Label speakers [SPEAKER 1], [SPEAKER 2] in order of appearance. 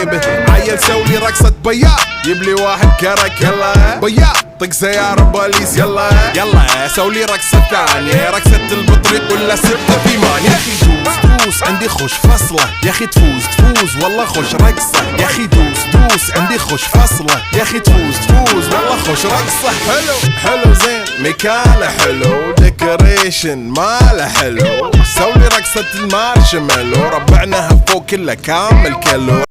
[SPEAKER 1] جيبه. عيل سولي رقصة بياع، جيب لي واحد كرك يلا بياع، طق سيارة بوليس يلا يلا. سولي رقصة ثانية، رقصة البطريق ولا ستة في مان. يا اخي دوس عندي خوش فصلة، يا اخي تفوز والله خوش رقصة. يا اخي دوس عندي خوش فصلة، يا اخي تفوز والله خوش رقصة. حلو زين مكانه حلو، ديكوريشن ماله حلو. سولي رقصة المارشميلو، ربعناها فوق كله كامل كيلو.